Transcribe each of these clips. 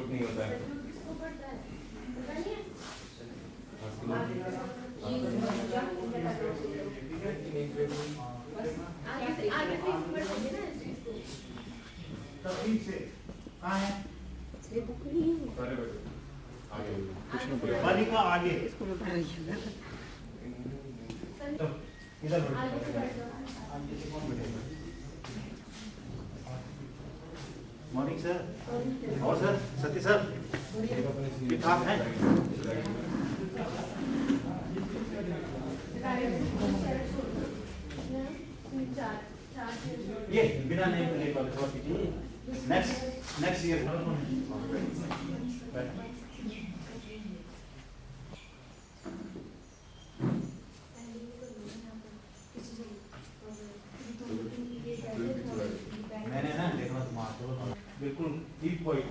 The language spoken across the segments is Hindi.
नहीं होता है। आगे मॉर्निंग सर। और सर सत्य सर ठीक ठाक हैं? ये बिना नहीं करने वाले नेक्स्ट ईयर मैंने ना देखना तुम्हारा बिल्कुल ठीक पॉइंट।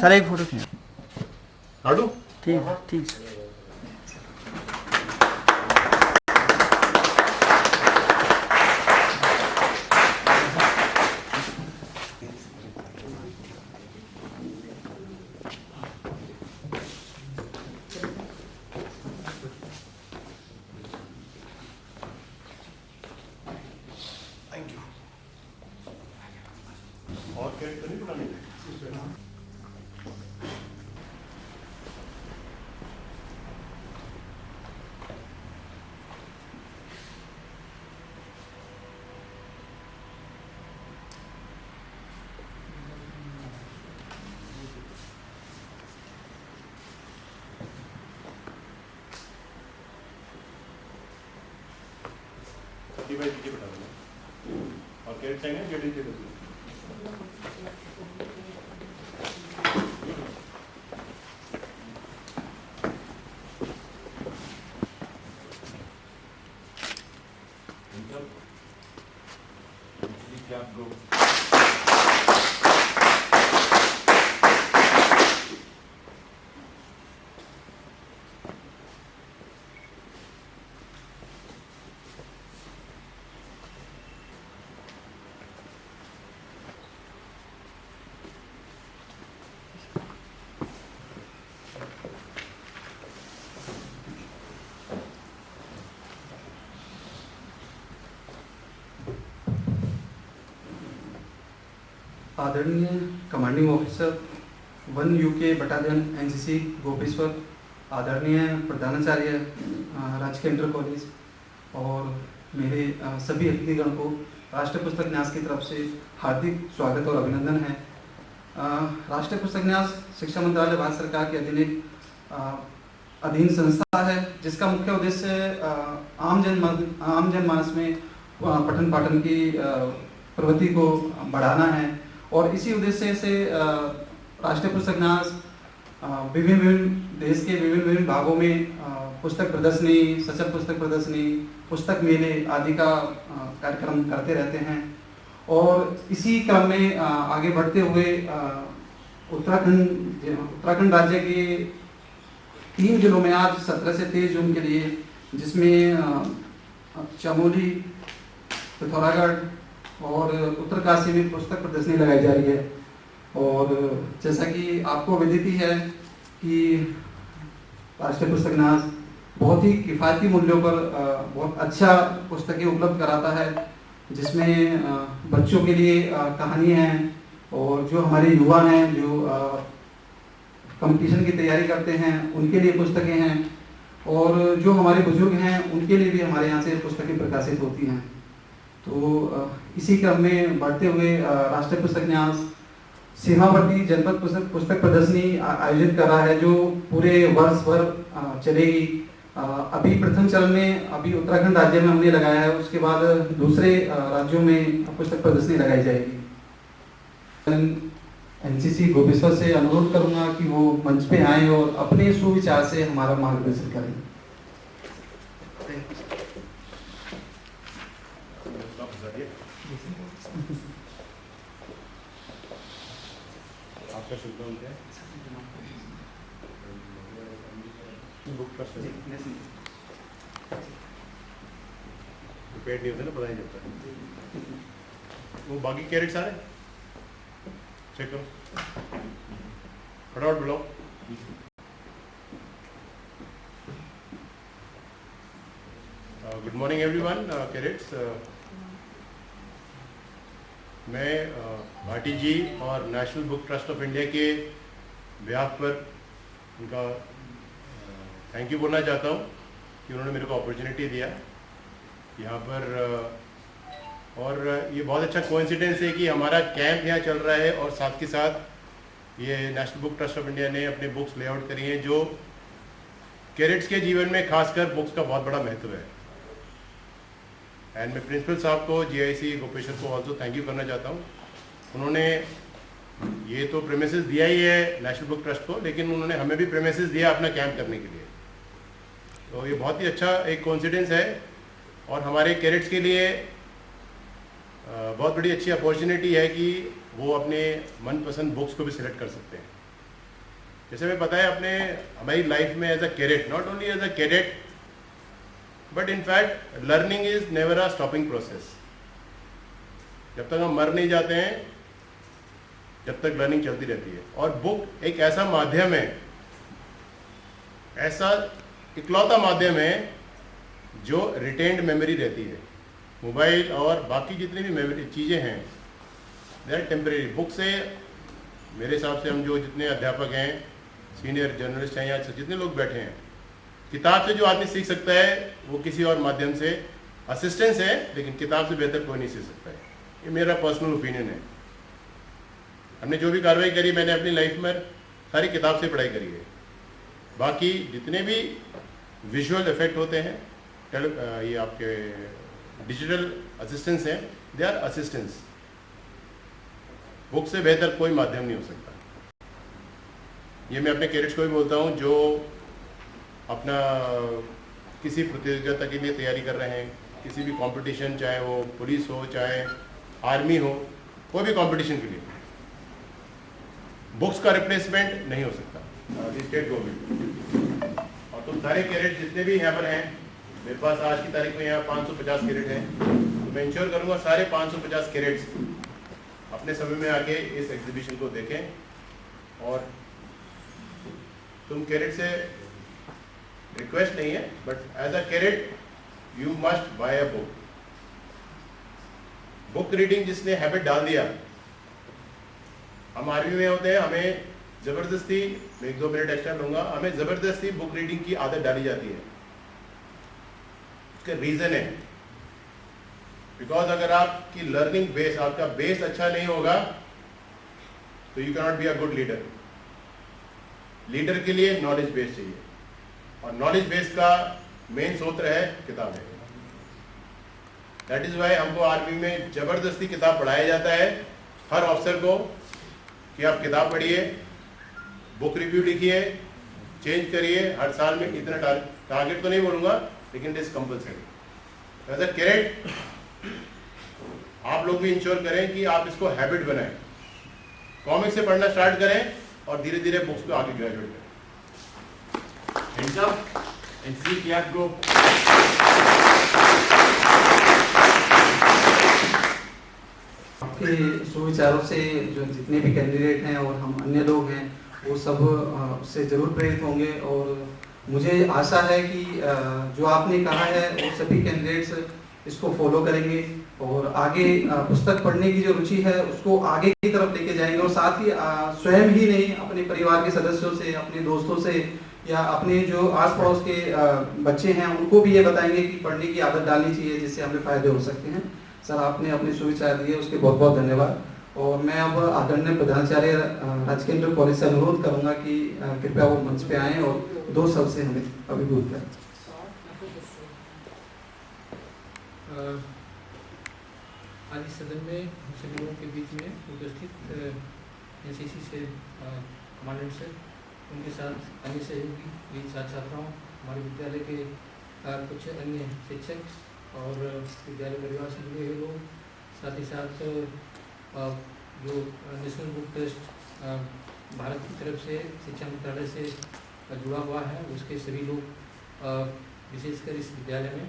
सर एक फोटो खींच। लाडू ठीक ठीक। Thank you. और कैरेट तो नहीं बनाने डिवाइड कीजिए बता देना। और कैरेट चाहिए जेडी जेडी आदरणीय commanding officer 1 UK battalion NCC Gopeshwar, आदरणीय प्रधानाचार्य राजकीय इंटर कॉलेज और मेरे सभी अतिथिगण को राष्ट्रीय पुस्तक न्यास की तरफ से हार्दिक स्वागत और अभिनंदन है। राष्ट्रीय पुस्तक न्यास शिक्षा मंत्रालय भारत सरकार के अधीन संस्था है, जिसका मुख्य उद्देश्य आम जनमानस में पठन पाठन की प्रवृत्ति को बढ़ाना है। और इसी उद्देश्य से राष्ट्रीय पुस्तक न्यास विभिन्न देश के विभिन्न भागों में पुस्तक प्रदर्शनी, सचल पुस्तक प्रदर्शनी, पुस्तक मेले आदि का कार्यक्रम करते रहते हैं। और इसी क्रम में आगे बढ़ते हुए उत्तराखंड राज्य के 3 जिलों में आज 17 से 23 जून के लिए, जिसमें चमोली, पिथौरागढ़ और उत्तरकाशी में पुस्तक प्रदर्शनी लगाई जा रही है। और जैसा कि आपको विदित ही है कि राष्ट्रीय पुस्तक न्यास बहुत ही किफ़ायती मूल्यों पर बहुत अच्छा पुस्तकें उपलब्ध कराता है, जिसमें बच्चों के लिए कहानी है, और जो हमारे युवा हैं जो कंपटीशन की तैयारी करते हैं उनके लिए पुस्तकें हैं, और जो हमारे बुजुर्ग हैं उनके लिए भी हमारे यहाँ से पुस्तकें प्रकाशित होती हैं। तो इसी क्रम में बढ़ते हुए राष्ट्रीय पुस्तक न्यास सीमावर्ती जनपद पुस्तक प्रदर्शनी आयोजित कर रहा है, जो पूरे वर्ष भर चलेगी। अभी प्रथम चरण में अभी उत्तराखंड राज्य में हमने लगाया है, उसके बाद दूसरे राज्यों में पुस्तक प्रदर्शनी लगाई जाएगी। एनसीसी गोपेश्वर से अनुरोध करूंगा कि वो मंच पे आएं और अपने सुविचार से हमारा मार्गदर्शन करें। आपका शुभ नाम क्या है? बुक ट्रस्ट पेड नहीं होता ना, पता नहीं चलता। वो बाकी कैरेट सारे चेक करो, फटाफट बुलाओ। Good morning everyone cadets. मैं भाटी जी और National Book Trust of India के बिहाफ पर उनका थैंक यू बोलना चाहता हूँ कि उन्होंने मेरे को अपॉर्चुनिटी दिया यहाँ पर। और ये बहुत अच्छा कोइंसिडेंस है कि हमारा कैंप यहाँ चल रहा है और साथ के साथ ये national Book Trust of India ने अपने बुक्स लेआउट करी हैं जो कैरेट्स के जीवन में खासकर बुक्स का बहुत बड़ा महत्व है। एंड मैं प्रिंसिपल साहब को जीआईसी गोपेश्वर को ऑल्सो थैंक यू करना चाहता हूँ। उन्होंने ये तो प्रेमिसेस दिया ही है नेशनल बुक ट्रस्ट को, लेकिन उन्होंने हमें भी प्रेमिसेस दिया अपना कैंप करने के लिए। तो ये बहुत ही अच्छा एक कोइंसिडेंस है और हमारे कैरेट्स के लिए बहुत बड़ी अच्छी अपॉर्चुनिटी है कि वो अपने मनपसंद बुक्स को भी सिलेक्ट कर सकते हैं। जैसे हमें पता है अपने हमारी लाइफ में as a cadet, not only as a cadet but in fact learning is never a stopping process. जब तक हम मर नहीं जाते हैं जब तक लर्निंग चलती रहती है। और बुक एक ऐसा माध्यम है, ऐसा इकलौता माध्यम है जो रिटेन्ड मेमोरी रहती है। मोबाइल और बाकी जितनी भी मेमोरी चीज़ें हैं दे आर टेम्परेरी। बुक से मेरे हिसाब से हम जो जितने अध्यापक हैं, सीनियर जर्नलिस्ट हैं या जितने लोग बैठे हैं, किताब से जो आदमी सीख सकता है वो किसी और माध्यम से असिस्टेंस है, लेकिन किताब से बेहतर कोई नहीं सीख सकता है। ये मेरा पर्सनल ओपिनियन है। हमने जो भी कार्रवाई करी मैंने अपनी लाइफ में सारी किताब से पढ़ाई करी है। बाकी जितने भी विजुअल इफेक्ट होते हैं, ये आपके डिजिटल असिस्टेंस हैं, दे आर असिस्टेंस। बुक से बेहतर कोई माध्यम नहीं हो सकता। ये मैं अपने कैडेट्स को भी बोलता हूँ जो अपना किसी प्रतियोगिता के लिए तैयारी कर रहे हैं, किसी भी कंपटीशन, चाहे वो पुलिस हो चाहे आर्मी हो, कोई भी कंपटीशन के लिए बुक्स का रिप्लेसमेंट नहीं हो सकता स्टेट गवर्नमेंट। और तुम सारे कैडेट जितने भी यहाँ पर हैं, मेरे पास आज की तारीख में यहाँ 550 कैडेट हैं, तो मैं इंश्योर करूँगा सारे 550 कैडेट्स अपने समय में आके इस एग्जीबिशन को देखें। और तुम कैडेट से रिक्वेस्ट नहीं है but as a cadet you must buy a book. Book reading जिसने हैबिट डाल दिया, हम आर्मी में होते हैं, हमें जबरदस्ती, मैं 1-2 मिनट एक्स्ट्रा लूंगा, हमें जबरदस्ती बुक रीडिंग की आदत डाली जाती है। उसका रीजन है बिकॉज अगर आपकी लर्निंग बेस, आपका बेस अच्छा नहीं होगा तो you can not be a good leader. Leader के लिए नॉलेज बेस चाहिए और नॉलेज बेस का मेन सूत्र है किताबें। दैट इज वाई हमको आर्मी में जबरदस्ती किताब पढ़ाया जाता है हर ऑफिसर को कि आप किताब पढ़िए, बुक रिव्यू लिखिए, चेंज करिए, हर साल में इतना टारगेट तो नहीं बोलूंगा लेकिन it is compulsory. As a cadet आप लोग भी इंश्योर करें कि आप इसको हैबिट बनाएं, कॉमिक्स से पढ़ना स्टार्ट करें और धीरे धीरे बुक्स को आगे ग्रेजुएट करें। Hands up and see Tiago. आपके सुविचारों से जो जितने भी कैंडिडेट हैं और हम अन्य लोग हैं वो सब उससे जरूर प्रेरित होंगे। और मुझे आशा है कि जो आपने कहा है वो सभी कैंडिडेट्स इसको फॉलो करेंगे और आगे पुस्तक पढ़ने की जो रुचि है उसको आगे की तरफ लेके जाएंगे। और साथ ही स्वयं ही नहीं, अपने परिवार के सदस्यों से, अपने दोस्तों से या अपने जो आस पड़ोस के बच्चे हैं उनको भी ये बताएंगे कि पढ़ने की आदत डालनी चाहिए जिससे हमें फायदे हो सकते हैं। सर, आपने अपने सुविचार दिए उसके बहुत बहुत धन्यवाद। और मैं अब आदरणीय प्रधानाचार्य राजकीय इंटर कॉलेज से अनुरोध करूंगा कि कृपया वो मंच पे आएं और 2 शब्द से हमें अभिभूत करें। आज इस सदन में हम सभी लोगों के बीच में उपस्थित एनसीसी से कमांडेंट से, उनके साथ अन्य सहयोगी भी छात्र छात्राओं, हमारे विद्यालय के कुछ अन्य शिक्षक और विद्यालय परिवार से जुड़े हुए लोग, साथ ही साथ जो नेशनल बुक ट्रस्ट भारत की तरफ से शिक्षा मंत्रालय से जुड़ा हुआ है, उसके सभी लोग, विशेषकर इस विद्यालय में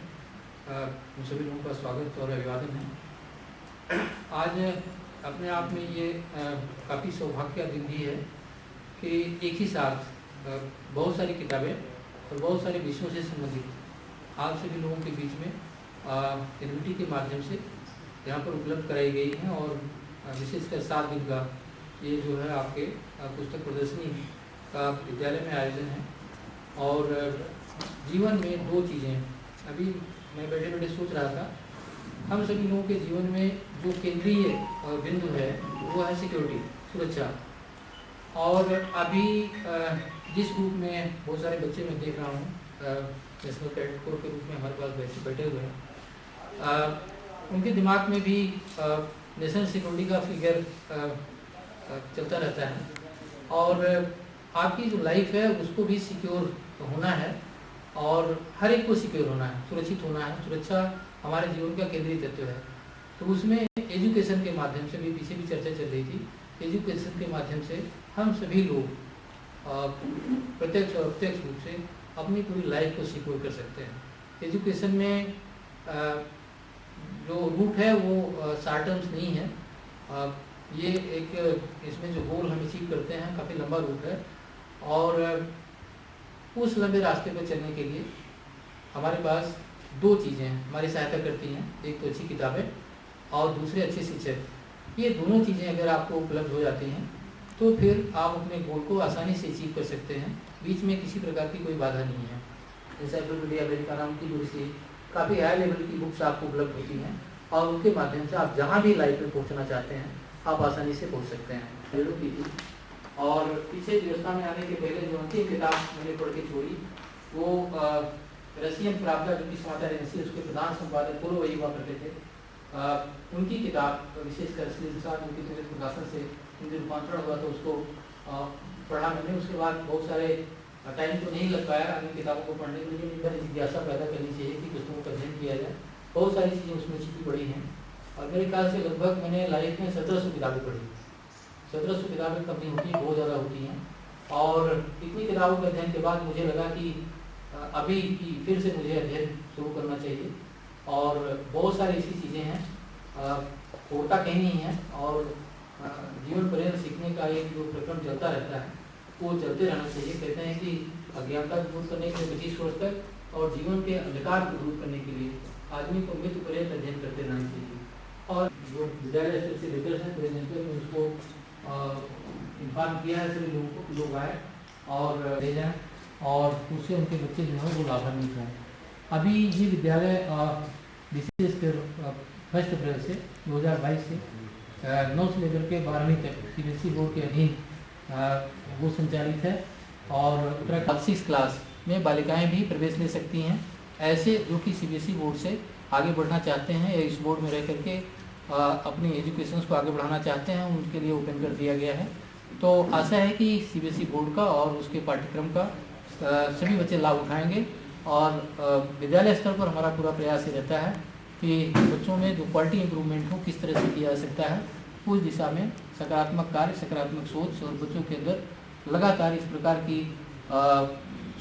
उन सभी लोगों का स्वागत और अभिवादन है। आज अपने आप में ये काफ़ी सौभाग्य का दिन भी है कि एक ही साथ बहुत सारी किताबें और बहुत सारे विषयों से संबंधित आप सभी लोगों के बीच में एनवीटी के माध्यम से यहाँ पर उपलब्ध कराई गई हैं। और विशेषकर 7 दिन का ये जो है आपके पुस्तक प्रदर्शनी का विद्यालय में आयोजन है। और जीवन में 2 चीज़ें, अभी मैं बैठे बैठे सोच रहा था, हम सभी लोगों के जीवन में जो केंद्रीय बिंदु है वो है सिक्योरिटी, सुरक्षा। और अभी जिस रूप में बहुत सारे बच्चे मैं देख रहा हूँ नेशनल कैडेट कोर के रूप में हमारे पास बैठे हुए हैं, उनके दिमाग में भी नेशनल सिक्योरिटी का फिगर चलता रहता है। और आपकी जो लाइफ है उसको भी सिक्योर होना है और हर एक को सिक्योर होना है, सुरक्षित होना है। सुरक्षा हमारे जीवन का केंद्रीय तत्व है। तो उसमें एजुकेशन के माध्यम से भी, पीछे भी चर्चा चल रही थी, एजुकेशन के माध्यम से हम सभी लोग प्रत्यक्ष और अप्रत्यक्ष रूप से अपनी पूरी लाइफ को सिक्योर कर सकते हैं। एजुकेशन में जो रूट है वो शॉर्ट टर्म्स नहीं है, ये एक इसमें जो गोल हम अचीव करते हैं काफ़ी लंबा रूट है। और उस लंबे रास्ते पर चलने के लिए हमारे पास 2 चीज़ें हमारी सहायता करती हैं, एक तो अच्छी किताबें और दूसरे अच्छे शिक्षक। ये दोनों चीज़ें अगर आपको उपलब्ध हो जाती हैं तो फिर आप अपने गोल को आसानी से अचीव कर सकते हैं, बीच में किसी प्रकार की कोई बाधा नहीं है। एनसाइक्लोपीडिया ब्रिटानिका की जो सी काफ़ी हाई लेवल की बुक्स आपको उपलब्ध होती हैं और उनके माध्यम से आप जहाँ भी लाइफ में पहुँचना चाहते हैं आप आसानी से पहुँच सकते हैं। और पीछे व्यवस्था में आने के पहले जो अंतिम किताब मैंने पढ़ के छोड़ी वो रशियन प्राप्ता जो कि समाचार एजेंसी उसके प्रधान संपादक पूर्व वही हुआ करते थे, उनकी किताब विशेषकर उनकी प्रकाशन से हिंदी रूपांतरण हुआ तो उसको पढ़ा मैंने। उसके बाद बहुत सारे टाइम तो नहीं लग पाया अन्य किताबों को पढ़ने के लिए, लेकिन जिज्ञासा पैदा करनी चाहिए कि पुस्तकों का अध्ययन किया जाए। बहुत सारी चीज़ें उसमें छिपी पड़ी हैं और मेरे ख्याल से लगभग मैंने लाइफ में 1700 किताबें पढ़ी। 1700 किताबें कम नहीं होती, बहुत ज़्यादा होती हैं। और इतनी किताबों के अध्ययन के बाद मुझे लगा कि अभी फिर से मुझे अध्ययन शुरू करना चाहिए। और बहुत सारी ऐसी चीज़ें हैं, होता कहीं नहीं है और जीवन पर्यंत सीखने का एक जो प्रक्रम चलता रहता है वो चलते रहना चाहिए। कहते हैं कि अज्ञानता को दूर करने के लिए 25 वर्ष तक और जीवन के अंधकार को दूर करने के लिए आदमी को मृत्यु पर्यंत अध्ययन करते रहना चाहिए। और जो विद्यालय स्तर से लेकर हैं प्रेजेंटर में उसको इन्फॉर्म किया है सभी लोगों को, लोग आए और ले जाएँ और उससे उनके बच्चे जो हैं वो लाभान्वित हों। अभी ये विद्यालय विशेषकर 1 अप्रैल से 2022 से 9 से लेकर के 12वीं तक सीबीएसई बोर्ड के अधीन वो संचालित है। और उत्तराखंड 6 क्लास में बालिकाएं भी प्रवेश ले सकती हैं। ऐसे जो कि सीबीएसई बोर्ड से आगे बढ़ना चाहते हैं या इस बोर्ड में रह करके अपनी एजुकेशन को आगे बढ़ाना चाहते हैं, उनके लिए ओपन कर दिया गया है। तो आशा है कि सीबीएसई बोर्ड का और उसके पाठ्यक्रम का सभी बच्चे लाभ उठाएंगे। और विद्यालय स्तर पर हमारा पूरा प्रयास ये रहता है कि बच्चों में जो क्वालिटी इंप्रूवमेंट हो किस तरह से किया जा सकता है, उस दिशा में सकारात्मक कार्य, सकारात्मक सोच और बच्चों के अंदर लगातार इस प्रकार की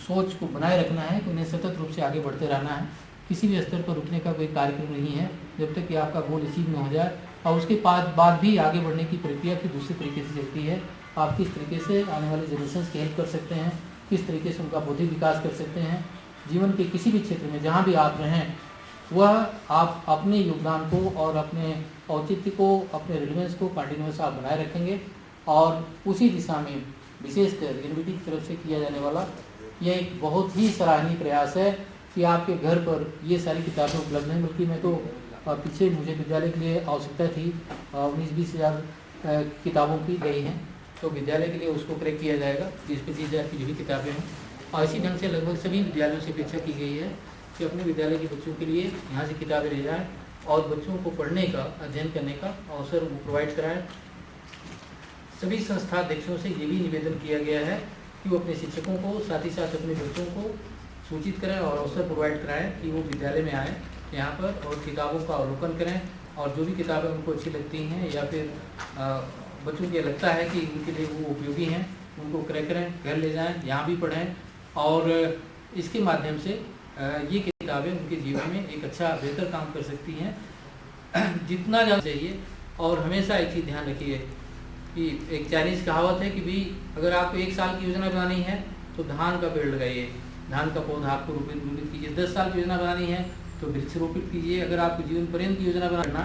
सोच को बनाए रखना है कि उन्हें सतत रूप से आगे बढ़ते रहना है। किसी भी स्तर पर रुकने का कोई कार्यक्रम नहीं है जब तक कि आपका गोल अचीव न हो जाए। और उसके बाद भी आगे बढ़ने की प्रक्रिया फिर दूसरे तरीके से चलती है। आप किस तरीके से आने वाले जनरेशन की हेल्प कर सकते हैं, किस तरीके से उनका बौद्धिक विकास कर सकते हैं। जीवन के किसी भी क्षेत्र में जहाँ भी आप रहें वह आप अपने योगदान को और अपने औचित्य को, अपने रिलेवेंस को कंटिन्यूस आप बनाए रखेंगे। और उसी दिशा में विशेषकर एनवीटी की तरफ से किया जाने वाला यह एक बहुत ही सराहनीय प्रयास है कि आपके घर पर ये सारी किताबें उपलब्ध हैं। बल्कि मैं तो पीछे मुझे विद्यालय के लिए आवश्यकता थी 19-20 हज़ार किताबों की गई हैं, तो विद्यालय के लिए उसको क्रैक किया जाएगा। 20-25 हज़ार की जो भी किताबें हैं और इसी ढंग से लगभग सभी विद्यालयों से अपेक्षा की गई है कि अपने विद्यालय के बच्चों के लिए यहाँ से किताबें ले जाएँ और बच्चों को पढ़ने का, अध्ययन करने का अवसर वो प्रोवाइड कराएँ। सभी संस्थाध्यक्षों से ये भी निवेदन किया गया है कि वो अपने शिक्षकों को साथ ही साथ अपने बच्चों को सूचित करें और अवसर प्रोवाइड कराएं कि वो विद्यालय में आएँ यहाँ पर और किताबों का अवलोकन करें, और जो भी किताबें उनको अच्छी लगती हैं या फिर बच्चों को लगता है कि उनके लिए वो उपयोगी हैं, उनको क्रय करें, घर ले जाएं, यहाँ भी पढ़ें, और इसके माध्यम से ये किताबें उनके जीवन में एक अच्छा बेहतर काम कर सकती हैं जितना ज़्यादा चाहिए। और हमेशा एक चीज़ ध्यान रखिए कि एक चाइनीज़ कहावत है कि भी अगर आपको 1 साल की योजना बनानी है तो धान का पेड़ लगाइए, धान का पौधा आपको रोपित कीजिए। 10 साल की योजना बनानी है तो वृक्ष रोपित कीजिए। अगर आपको जीवन पर्यंत की योजना बनाना,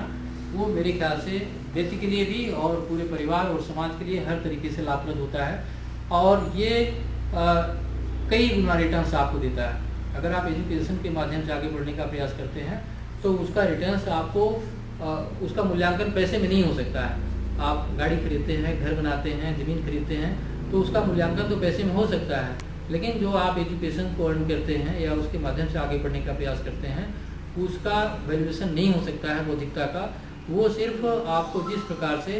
वो मेरे ख्याल से व्यक्ति के लिए भी और पूरे परिवार और समाज के लिए हर तरीके से लाभप्रद होता है, और ये कई गुना रिटर्न्स आपको देता है। अगर आप एजुकेशन के माध्यम से आगे बढ़ने का प्रयास करते हैं तो उसका रिटर्न्स आपको उसका मूल्यांकन पैसे में नहीं हो सकता है। आप गाड़ी खरीदते हैं, घर बनाते हैं, ज़मीन खरीदते हैं, तो उसका मूल्यांकन तो पैसे में हो सकता है, लेकिन जो आप एजुकेशन को अर्न करते हैं या उसके माध्यम से आगे बढ़ने का प्रयास करते हैं, उसका वैल्यूएशन नहीं हो सकता है बौद्धिकता का। वो सिर्फ आपको जिस प्रकार से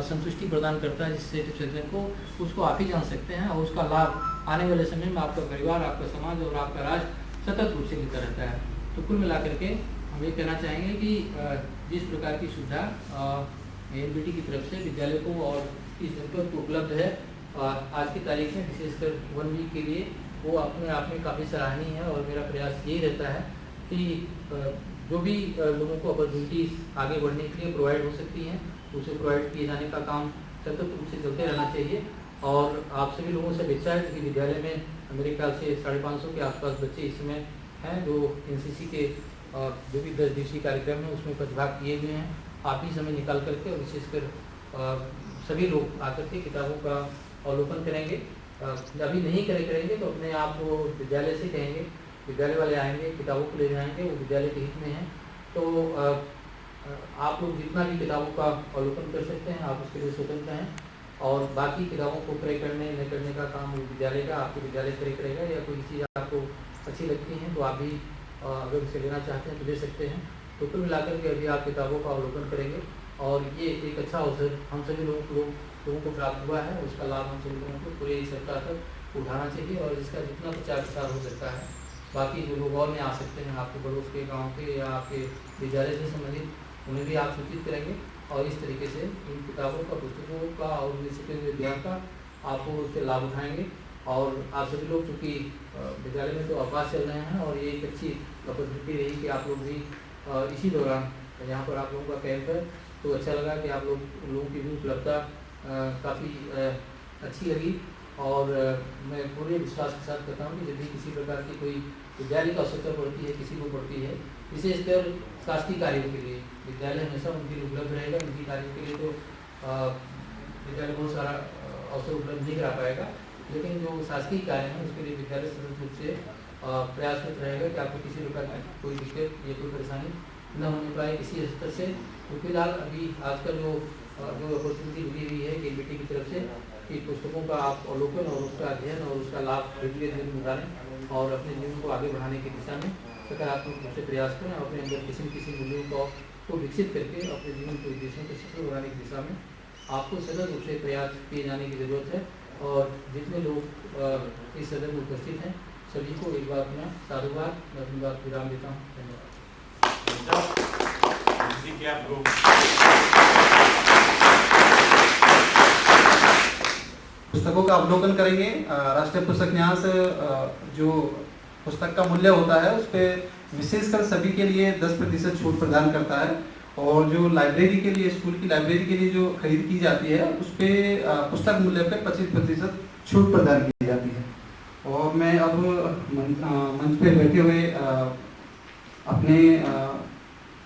संतुष्टि प्रदान करता है, जिस सेटिस्फेक्शन को, उसको आप ही जान सकते हैं, और उसका लाभ आने वाले समय में आपका परिवार, आपका समाज और आपका राष्ट्र सतत रूप से लेता रहता है। तो कुल मिलाकर के हम ये कहना चाहेंगे कि जिस प्रकार की सुविधा एनबीटी की तरफ से विद्यालय को और इस जनपद को उपलब्ध है आज की तारीख में, विशेषकर 1 वीक के लिए, वो अपने आप में काफ़ी सराहनीय है। और मेरा प्रयास यही रहता है कि जो भी लोगों को अपॉर्चुनिटीज़ आगे बढ़ने के लिए प्रोवाइड हो सकती हैं, उसे प्रोवाइड किए जाने का काम सतत रूप से चलते रहना चाहिए। और आप सभी लोगों से अपेक्षा है कि विद्यालय में मेरे ख्याल से 550 के आसपास बच्चे इस समय हैं जो एनसीसी के जो भी 10 दिवसीय कार्यक्रम है उसमें प्रतिभाग किए हुए हैं। आप ही समय निकाल करके, और विशेषकर सभी लोग आकर के किताबों का अवलोकन करेंगे। अभी नहीं करेंगे तो अपने आप को विद्यालय से कहेंगे, विद्यालय वाले आएंगे, किताबों को ले जाएंगे, वो विद्यालय के हित में है। तो आप लोग जितना भी किताबों का अवलोकन कर सकते हैं, आप उसके लिए स्वतंत्र हैं, और बाकी किताबों को क्रय करने न करने का काम विद्यालय का, आपके विद्यालय क्रय करेगा। या कोई चीज़ आपको अच्छी लगती है तो आप भी अगर उसे लेना चाहते हैं तो ले सकते हैं। तो कुल मिलाकर के अभी आप किताबों का अवलोकन करेंगे, और ये एक अच्छा अवसर हम सभी लोगों को प्राप्त हुआ है। उसका लाभ हम सभी लोगों को पूरे सप्ताह तक उठाना चाहिए, और इसका जितना प्रचार प्रसार हो सकता है, बाकी जो लोग और में आ सकते हैं, आपके पड़ोस के, गाँव के या आपके विद्यालय से संबंधित, उन्हें भी आप सूचित करेंगे। और इस तरीके से इन किताबों का, पुस्तकों का और छिपे हुए ज्ञान का आपको उससे लाभ उठाएंगे। और आप सभी लोग चूँकि विद्यालय में तो अवकाश चल रहे हैं, और ये एक अच्छी अपॉर्चुनिटी रही कि आप लोग भी इसी दौरान यहाँ पर आप लोगों का कैंप है, तो अच्छा लगा कि आप लोगों की भी उपलब्धता काफ़ी अच्छी लगी। और मैं पूरे विश्वास के साथ कहता हूँ कि यदि किसी प्रकार की कोई विद्यालय की आवश्यकता पड़ती है, किसी को पड़ती है, विशेषकर शासकीय कार्यों के लिए, विद्यालय हमेशा उनके लिए उपलब्ध रहेगा। उनकी कार्यों के लिए तो विद्यालय बहुत सारा अवसर उपलब्ध नहीं करा पाएगा, लेकिन जो शासकीय कार्य हैं उसके लिए विद्यालय सतत रूप से प्रयासरत रहेगा कि आपको किसी प्रकार की कोई दिक्कत या कोई परेशानी न होने पाए किसी स्तर से। तो फिलहाल अभी आजकल जो अपॉर्चुनिटी मिली हुई है एनबीटी की तरफ से कि पुस्तकों का आप अवलोकन और उसका अध्ययन और उसका लाभ धीरे धीरे उठाएं, और अपने जीवन को आगे बढ़ाने की दिशा में सकारात्मक रूप से प्रयास करें, और अपने अंदर किसी मूल्यों को विकसित करके अपने जीवन के उद्देश्यों को सफल बनाने की दिशा में आपको सतत रूप से प्रयास किए जाने की ज़रूरत है। और जितने लोग इस सदन में उपस्थित हैं सभी को एक बार अपना साधुवाद, मैं अपनी बात विराम देता हूँ। धन्यवाद। पुस्तकों का अवलोकन करेंगे। राष्ट्रीय पुस्तक न्यास जो पुस्तक का मूल्य होता है उस पर विशेषकर सभी के लिए 10% छूट प्रदान करता है, और जो लाइब्रेरी के लिए, स्कूल की लाइब्रेरी के लिए जो खरीद की जाती है उस पर पुस्तक मूल्य पे 25% छूट प्रदान की जाती है। और मैं अब मंच पे बैठे हुए अपने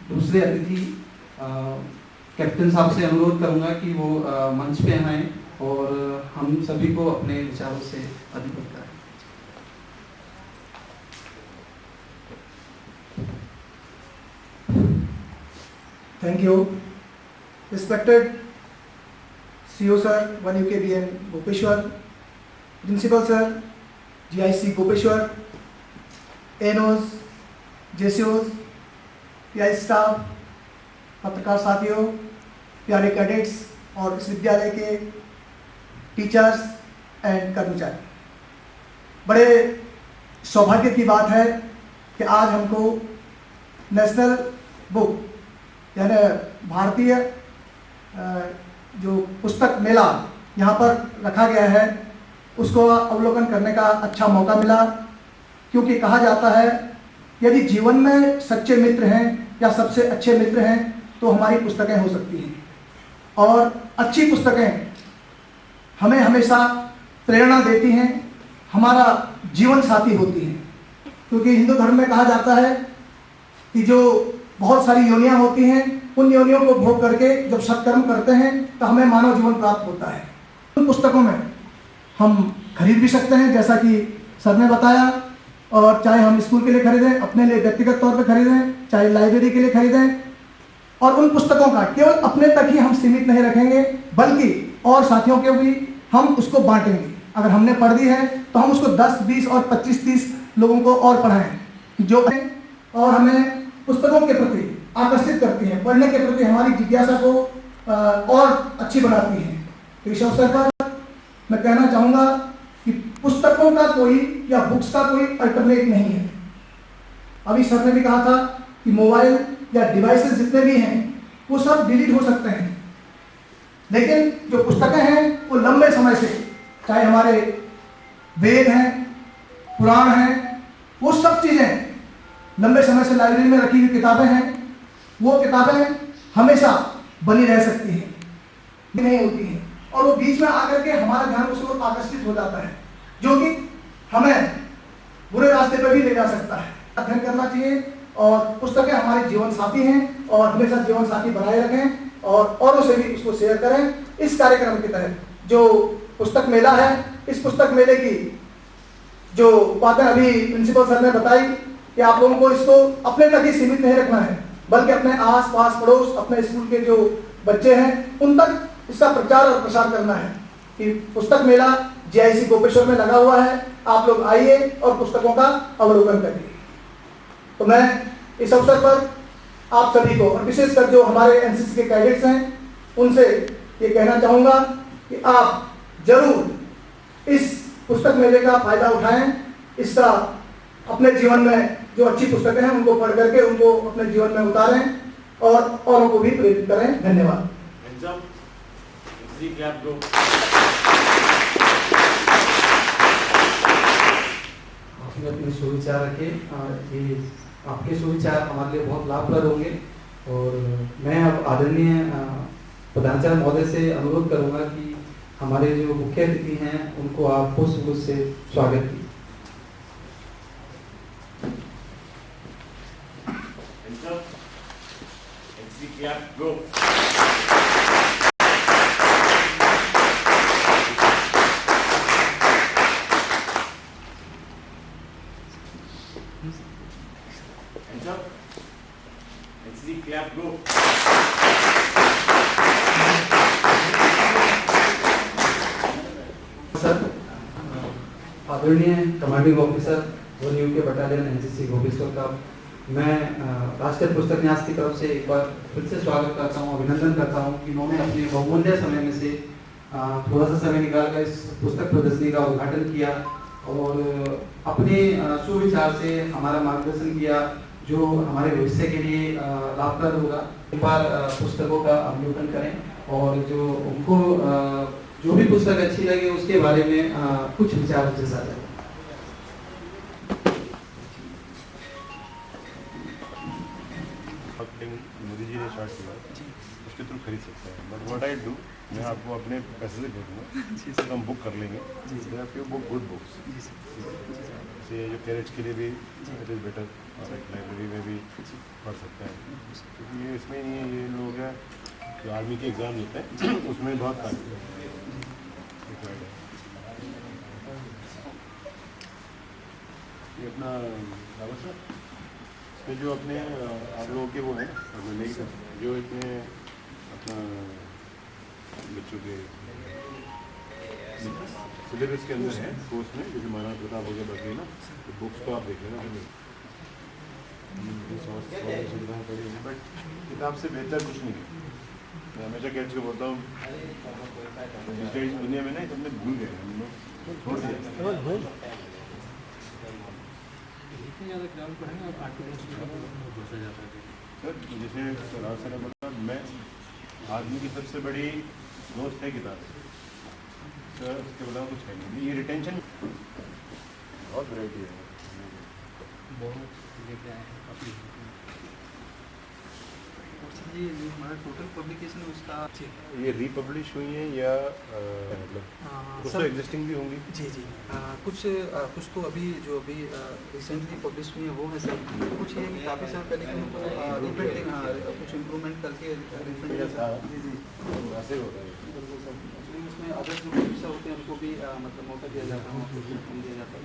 दूसरे अतिथि कैप्टन साहब से अनुरोध करूंगा कि वो मंच पे आएं और हम सभी को अपने विचारों से अधिकृत करें। Thank you. Respected CEO Sir, 1 UKBN Gopeshwar, Principal Sir, GIC Gopeshwar, ANOs, JCOs, PI staff, पत्रकार साथियों, प्यारे कैडेट्स और इस विद्यालय के टीचर्स एंड कर्मचारी, बड़े सौभाग्य की बात है कि आज हमको नेशनल बुक यानी भारतीय जो पुस्तक मेला यहाँ पर रखा गया है उसको अवलोकन करने का अच्छा मौका मिला, क्योंकि कहा जाता है यदि जीवन में सच्चे मित्र हैं या सबसे अच्छे मित्र हैं तो हमारी पुस्तकें हो सकती हैं, और अच्छी पुस्तकें हमें हमेशा प्रेरणा देती हैं, हमारा जीवन साथी होती हैं। क्योंकि हिंदू धर्म में कहा जाता है कि जो बहुत सारी योनियां होती हैं, उन योनियों को भोग करके जब सत्कर्म करते हैं तो हमें मानव जीवन प्राप्त होता है। उन पुस्तकों में हम खरीद भी सकते हैं, जैसा कि सर ने बताया, और चाहे हम स्कूल के लिए खरीदें, अपने लिए व्यक्तिगत तौर पर खरीदें, चाहे लाइब्रेरी के लिए खरीदें, और उन पुस्तकों का केवल अपने तक ही हम सीमित नहीं रखेंगे, बल्कि और साथियों के भी हम उसको बांटेंगे। अगर हमने पढ़ दी है तो हम उसको 10, 20 और 25, 30 लोगों को और पढ़ाएं जो और हमें पुस्तकों के प्रति आकर्षित करती हैं, पढ़ने के प्रति हमारी जिज्ञासा को और अच्छी बनाती हैं। तो इस अवसर पर मैं कहना चाहूँगा कि पुस्तकों का कोई या बुक्स का कोई अल्टरनेट नहीं है। अभी सर ने भी कहा था कि मोबाइल या डिवाइसेस जितने भी हैं वो सब डिलीट हो सकते हैं, लेकिन जो पुस्तकें हैं वो लंबे समय से, चाहे हमारे वेद हैं, पुराण हैं, वो सब चीज़ें लंबे समय से लाइब्रेरी में रखी हुई किताबें हैं, वो किताबें हमेशा बनी रह सकती हैं, नहीं होती हैं, और वो बीच में आकर के हमारा ध्यान उसको आकर्षित हो जाता है, जो कि हमें बुरे रास्ते पर भी ले जा सकता है। अध्ययन करना चाहिए, और पुस्तकें हमारे जीवन साथी हैं, और हमेशा जीवन साथी बनाए रखें और औरों से भी उसको शेयर करें। इस कार्यक्रम के तहत जो पुस्तक मेला है, इस पुस्तक मेले की जो बातें अभी प्रिंसिपल सर ने बताई कि आप लोगों को इसको अपने तक ही सीमित नहीं रखना है, बल्कि अपने आस पास पड़ोस, अपने स्कूल के जो बच्चे हैं उन तक इसका प्रचार और प्रसार करना है कि पुस्तक मेला जीआईसी गोपेश्वर में लगा हुआ है, आप लोग आइए और पुस्तकों का अवलोकन करिए। तो मैं इस अवसर पर आप सभी को, और विशेषकर जो हमारे एनसीसी के कैडेट्स हैं, उनसे ये कहना चाहूँगा कि आप जरूर इस पुस्तक मेले का फायदा उठाएं, इसका अपने जीवन में जो अच्छी पुस्तकें हैं उनको पढ़ करके उनको अपने जीवन में उतारें और औरों को भी प्रेरित करें। धन्यवाद। आपने अपने सुविचार रखे, ये आपके सुविचार हमारे लिए बहुत लाभप्रद होंगे। और मैं अब आदरणीय प्रधानाचार्य महोदय से अनुरोध करूंगा कि हमारे जो मुख्य अतिथि हैं उनको आप पुष्पगुच्छ से स्वागत कीजिए। सर, आदरणीय commanding officer 1 UK battalion NCC Gopeshwar का मैं राष्ट्रीय पुस्तक न्यास की तरफ से एक बार फिर से स्वागत करता हूँ, अभिनंदन करता हूँ कि उन्होंने अपने बहुमूल्य समय में से थोड़ा सा समय निकालकर इस पुस्तक प्रदर्शनी का उद्घाटन किया और अपने सुविचार से हमारा मार्गदर्शन किया जो हमारे भविष्य के लिए लाभप्रद होगा। एक बार पुस्तकों का अवलोकन करें और जो उनको जो भी पुस्तक अच्छी लगे उसके बारे में कुछ विचार उनसे साझा करें। मोदी जी ने स्टार्ट किया उसके थ्रू खरीद सकते हैं, बट व्हाट आई डू, मैं आपको अपने पैसे से भेजूँगा, हम बुक कर लेंगे। बुक गुड बुक्स जैसे जो कैरेट्स के लिए भी इट इज़ बेटर, और एक लाइब्रेरी में भी पढ़ सकते हैं, क्योंकि ये इसमें नहीं है, ये लोग हैं जो आर्मी के एग्ज़ाम लेते हैं उसमें बहुत काम ये अपना इसमें जो अपने आप लोगों के वो हैं जो इसमें अपना बच्चों के सिलेबस के अंदर है कोर्स में, जैसे महाराणा प्रताप हो गया बाकी ना, तो बुक्स को आप देख लेना, सुविधाएँ पड़ी हैं, बट किताब से बेहतर कुछ नहीं है। मैं हमेशा कैच को बोलता हूँ दुनिया में ना सबने भूल गए हम लोग छोड़ दिया। सर जैसे राज सर ने बोला, मैं आदमी की सबसे बड़ी दोस्त है किताब। सर उसके बोला कुछ है नहीं, ये रिटेंशन बहुत वैरायटी है। ये हमारा टोटल पब्लिकेशन उसका ये रीपब्लिश हुई है या कुछ तो एग्जिस्टिंग भी होंगी? जी कुछ तो अभी जो अभी रिसेंटली पब्लिश हुई है वो है सर। कुछ ये कि काफ़ी समय पहले कि उनको रिप्रिंटिंग कुछ इम्प्रूवमेंट करके रिप्रिंट जी ऐसे हो रहा है। उसमें अदर जो प्रोड्यूसर होते हैं उनको भी मतलब मौका दिया जाता है, उनको दिया जाता है।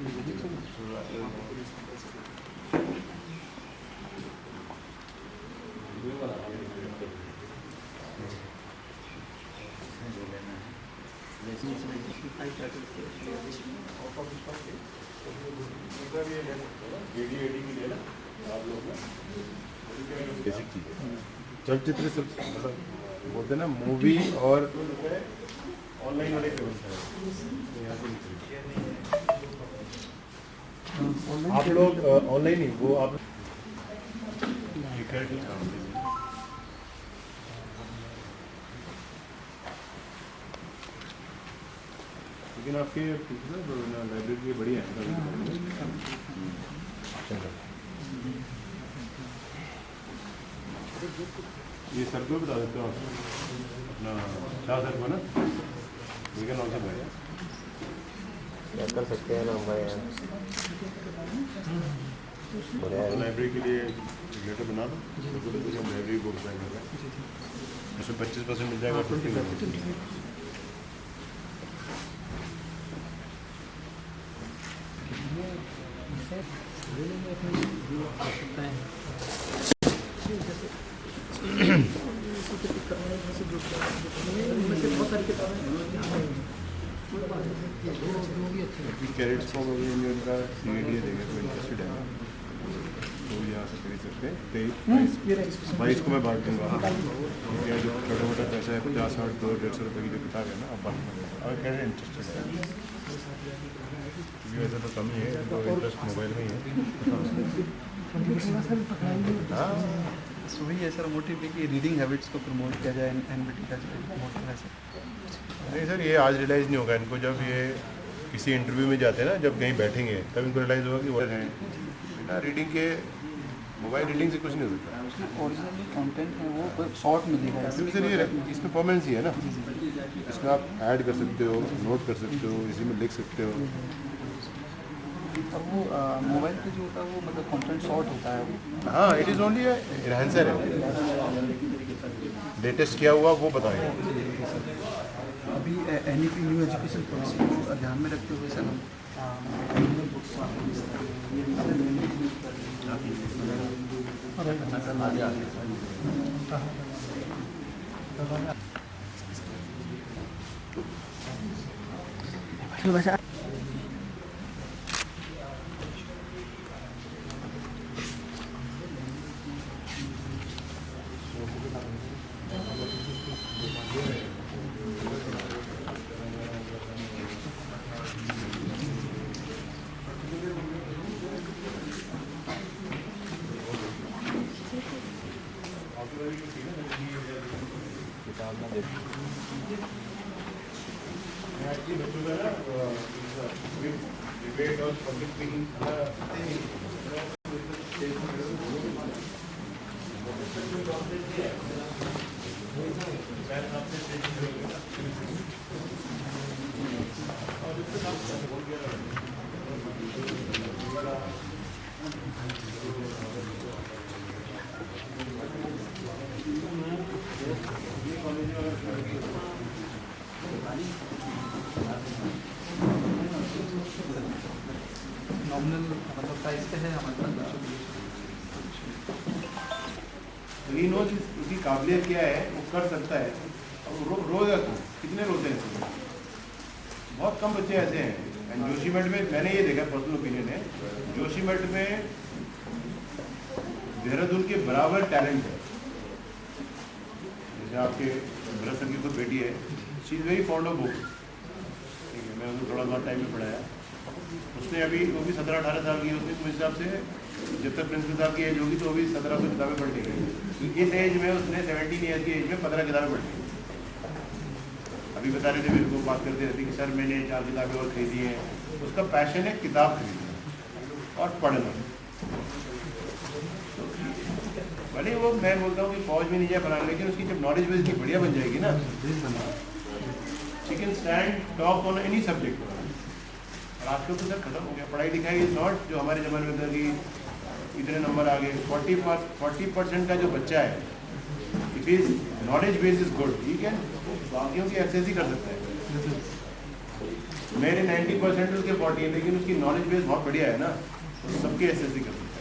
बेसिक चीज़ है। चलचित्र सब मतलब बोलते हैं ना, मूवी और ऑनलाइन वाले आप लोग ऑनलाइन ही वो आप लेकिन आपके लाइब्रेरी बढ़िया है। ये सर को बता देते हो आप अपना शाह सर को ना, वीकेंड ऑल्सो भाई क्या कर सकते हैं ना भाई यार। लाइब्रेरी के लिए लेटर बना दो, लाइब्रेरी बुक कर रहे हैं उसमें 25% मिल जाएगा। 50% कैरेट्स फॉर्म अभी उनका CAD देगा, तो इंटरेस्टेड है तो यहाँ से खरीद सकते हैं। 23-22 को मैं बांट दूँगा। या जो छोटा मोटा पैसा है 50, 60, 200-150 रुपये की जो किताब है ना, अब बांट दूँगा। अगर कैरेट इंटरेस्टेड है क्योंकि वैसे तो कम ही है, तो इंटरेस्ट मोबाइल में ही है। हाँ वही है सर मोटिव कि रीडिंग हैबिट्स को प्रमोट किया जाए, एनबीटी का प्रमोट करा सर। नहीं सर, ये आज रियलाइज़ नहीं होगा इनको। जब ये किसी इंटरव्यू में जाते हैं ना, जब कहीं बैठेंगे तब इनको रियलाइज़ होगा कि वो हैं बेटा रीडिंग के, मोबाइल रीडिंग से कुछ नहीं होता। ओरिजिनल कंटेंट है वो शॉर्ट मिलेगा सर ये इसमें परमानेंसी है ना, इसमें आप ऐड कर सकते हो, नोट कर सकते हो, इसी में लिख सकते हो। और वो मोबाइल पे जो होता है वो मतलब कंटेंट शॉर्ट होता है वो। हाँ, इट इज़ ओनली एनहांसर है। लेटेस्ट क्या हुआ वो बताएंगे। अभी NEP न्यू एजुकेशन पॉलिसी को ध्यान में रखते हुए सर हम डिबेट और पब्लिक स्पीकिंग नॉमिनल मतलब प्राइस पे है हमारे पास ही नो उसकी काबिलियत क्या है, वो कर सकता है। अब रोएगा तो कितने रोते हैं इसमें? बहुत कम बच्चे ऐसे हैं। एंड जोशीमठ में मैंने ये देखा, पर्सनल ओपिनियन है, जोशीमठ में देहरादून के बराबर टैलेंट है। जैसे आपके भरत सर की खुद बेटी है, she is very fond of book, ठीक है, मैं उनको थोड़ा बहुत टाइम में पढ़ाया। उसने अभी वो भी 17-18 साल की है, उसने तो हिसाब से जब तक प्रिंसिपल साहब की एज होगी तो वो भी 1700 किताबें पढ़ ली। इस एज में उसने 17 ईयर की एज में 15 किताबें पढ़ ली। अभी बता रहे थे मेरे को, बात करते रहती कि सर मैंने 4 किताबें और खरीदी हैं। उसका पैशन है किताब खरीदना और पढ़ना। भले वो मैं बोलता हूँ कि फौज में नहीं जाए फलाना, लेकिन उसकी जब नॉलेज बेस इतनी बढ़िया बन जाएगी ना, she can stand top on any subject. और आजकल तो सर खत्म हो गया, पढ़ाई लिखाई इज नॉट जो हमारे ज़माने में था कि इतने नंबर आ गए। 40% का जो बच्चा है, if is knowledge base is good, ठीक है, वो बाकियों की एक्सेस ही कर सकता है। मेरे 90% उसके 40 है, लेकिन उसकी नॉलेज बेस बहुत बढ़िया है ना, तो सबकी एक्सेस ही कर सकता है।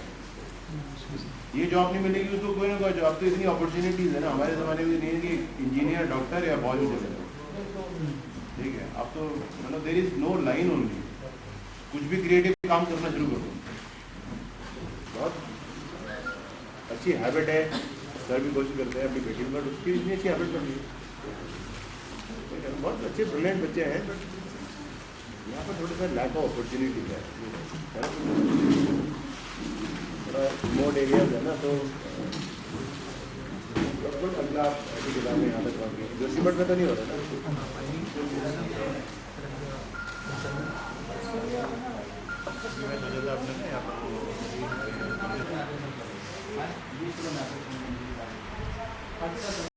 ये जॉब नहीं मिलेगी उसको, कोई ना कोई जॉब। तो इतनी अपॉर्चुनिटीज़ है ना, हमारे ज़माने में नहीं है कि इंजीनियर, डॉक्टर या फौज में चले जाओ, ठीक है। अब तो मतलब there is no line only, कुछ भी क्रिएटिव काम करना शुरू कर दो। बहुत अच्छी हैबिट है, सर भी कोशिश करते हैं अपनी बेटी में, बट उसकी इतनी अच्छी हैबिट बन गई। बहुत अच्छे ब्रिलियंट बच्चे हैं, बट यहाँ पर थोड़ा सा लैक ऑफ अपॉर्चुनिटी है। थोड़ा रिमोट एरियाज है ना, तो बिल्कुल अगला ऐसी किताबें यहाँ तक पहुँच गई। जोशीमठ में तो नहीं हो रहा ना।